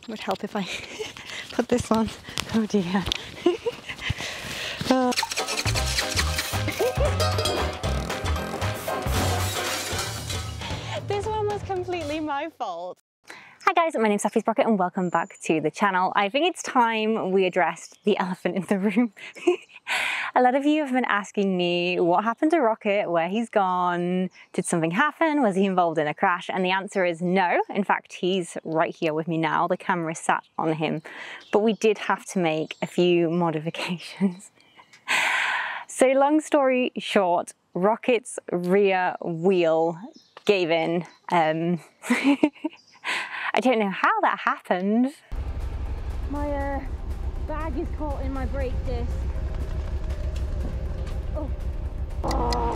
would help if I put this on. Oh dear. Oh. This one was completely my fault. Hi guys, my name's Sophie Sprocket and welcome back to the channel. I think it's time we addressed the elephant in the room. A lot of you have been asking me what happened to Rocket, where he's gone, did something happen, was he involved in a crash? And the answer is no. In fact, he's right here with me now. The camera is sat on him, but we did have to make a few modifications. So long story short, Rocket's rear wheel gave in. I don't know how that happened. My bag is caught in my brake disc. Oh. Oh.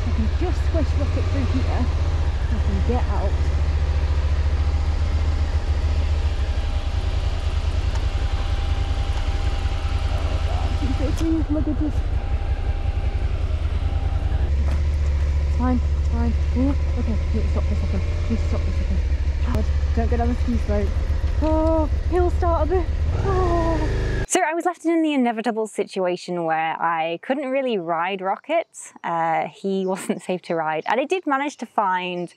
I can just squish Rocket through here. I can get out. Please look at this. Fine. Ooh, okay, need to stop for a second. Don't go down the ski slope. Oh, he'll start a bit. Oh. So I was left in the inevitable situation where I couldn't really ride Rocket. He wasn't safe to ride. And I did manage to find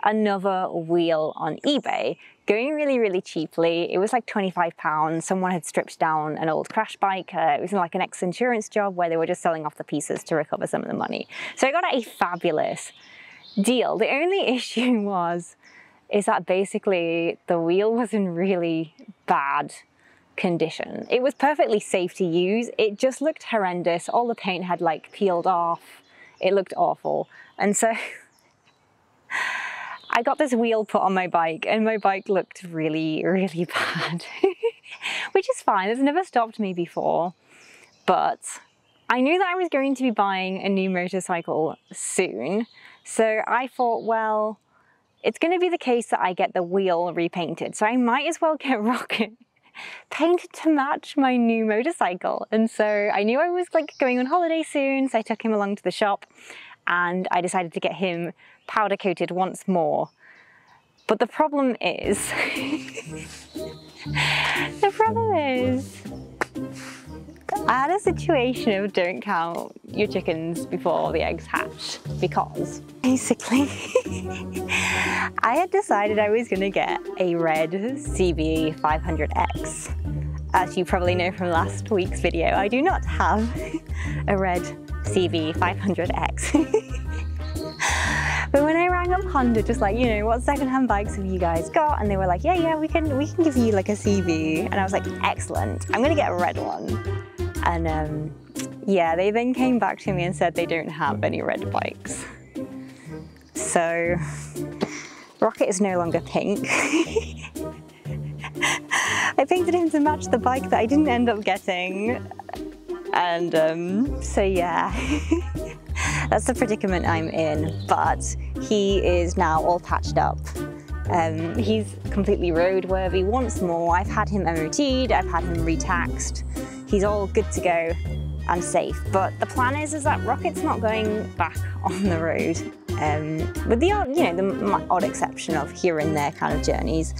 another wheel on eBay, going really cheaply. It was like £25. Someone had stripped down an old crash bike. It was like an ex-insurance job where they were just selling off the pieces to recover some of the money. So I got a fabulous deal. The only issue is that basically the wheel was in really bad condition. It was perfectly safe to use. It just looked horrendous. All the paint had like peeled off. It looked awful. And so I got this wheel put on my bike and my bike looked really bad, which is fine. It's never stopped me before, but I knew that I was going to be buying a new motorcycle soon. So I thought, well, it's going to be the case that I get the wheel repainted. So I might as well get Rocket painted to match my new motorcycle. And so I knew I was like going on holiday soon. So I took him along to the shop and I decided to get him powder coated once more. But the problem is, I had a situation of don't count your chickens before the eggs hatch, because basically I had decided I was gonna get a red CB 500X. As you probably know from last week's video, I do not have a red CB 500X. But when I rang up Honda, just like, you know, what secondhand bikes have you guys got? And they were like, yeah, we can give you like a CB. And I was like, excellent, I'm gonna get a red one. And yeah, they then came back to me and said they don't have any red bikes. So Rocket is no longer pink. I painted him to match the bike that I didn't end up getting. And so yeah. That's the predicament I'm in, but he is now all patched up. He's completely roadworthy once more. I've had him MOT'd, I've had him retaxed. He's all good to go and safe. But the plan is that Rocket's not going back on the road. With the odd, the odd exception of here and there kind of journeys.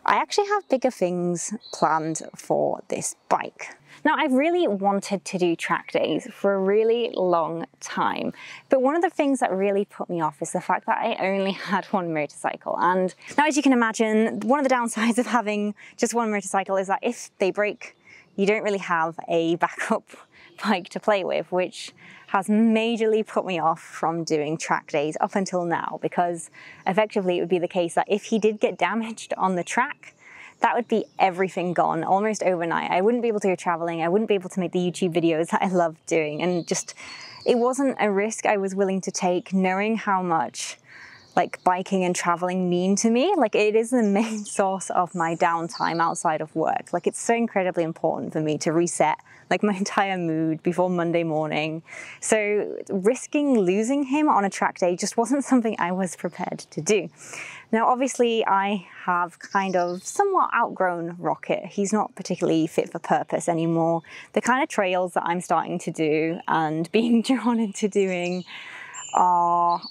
I actually have bigger things planned for this bike. Now, I've really wanted to do track days for a really long time, but one of the things that really put me off is the fact that I only had one motorcycle. And now, as you can imagine, one of the downsides of having just one motorcycle is that if they break, you don't really have a backup bike to play with, which has majorly put me off from doing track days up until now, because effectively it would be the case that if he did get damaged on the track, that would be everything gone almost overnight. I wouldn't be able to go traveling. I wouldn't be able to make the YouTube videos that I love doing. And just, it wasn't a risk I was willing to take, knowing how much like biking and traveling mean to me. Like, it is the main source of my downtime outside of work. Like, it's so incredibly important for me to reset like my entire mood before Monday morning. So risking losing him on a track day just wasn't something I was prepared to do. Now, obviously, I have kind of somewhat outgrown Rocket. He's not particularly fit for purpose anymore. The kind of trails that I'm starting to do and being drawn into doing are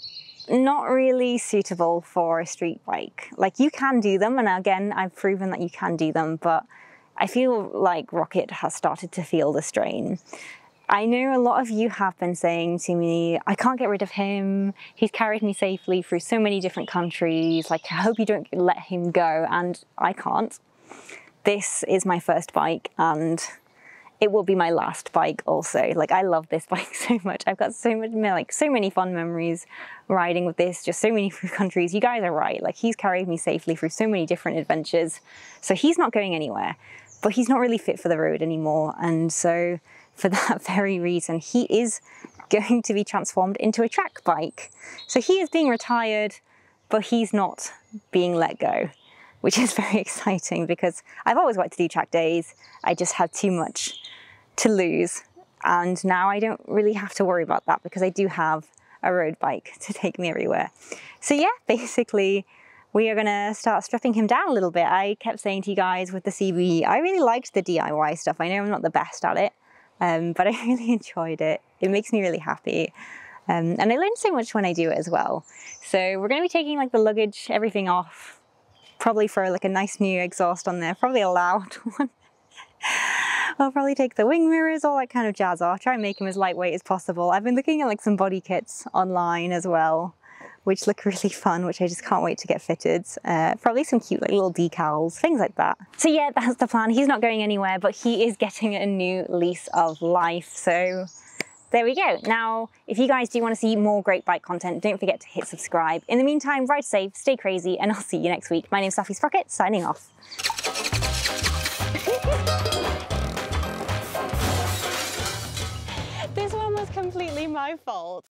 not really suitable for a street bike. Like, you can do them, and again, I've proven that you can do them, but I feel like Rocket has started to feel the strain. I know a lot of you have been saying to me, I can't get rid of him. He's carried me safely through so many different countries. Like, I hope you don't let him go. And I can't. This is my first bike, and it will be my last bike also. Like, I love this bike so much. I've got so many fun memories riding with this, just so many countries. You guys are right. Like, he's carried me safely through so many different adventures. So he's not going anywhere, but he's not really fit for the road anymore. And so for that very reason, he is going to be transformed into a track bike. So he is being retired, but he's not being let go, which is very exciting because I've always wanted to do track days. I just had too much to lose. And now I don't really have to worry about that because I do have a road bike to take me everywhere. So yeah, basically, we are gonna start stripping him down a little bit. I kept saying to you guys with the CBE, I really liked the DIY stuff. I know I'm not the best at it, but I really enjoyed it. It makes me really happy. And I learned so much when I do it as well. So we're gonna be taking like the luggage, everything off, probably throw like a nice new exhaust on there, probably a loud one. I'll probably take the wing mirrors, all that kind of jazz off, try and make them as lightweight as possible. I've been looking at like some body kits online as well, which look really fun, which I just can't wait to get fitted. Probably some cute like little decals, things like that. So yeah, that's the plan. He's not going anywhere, but he is getting a new lease of life. So there we go. Now, if you guys do want to see more great bike content, don't forget to hit subscribe. In the meantime, ride safe, stay crazy, and I'll see you next week. My name's Safi Sprocket, signing off. This one was completely my fault.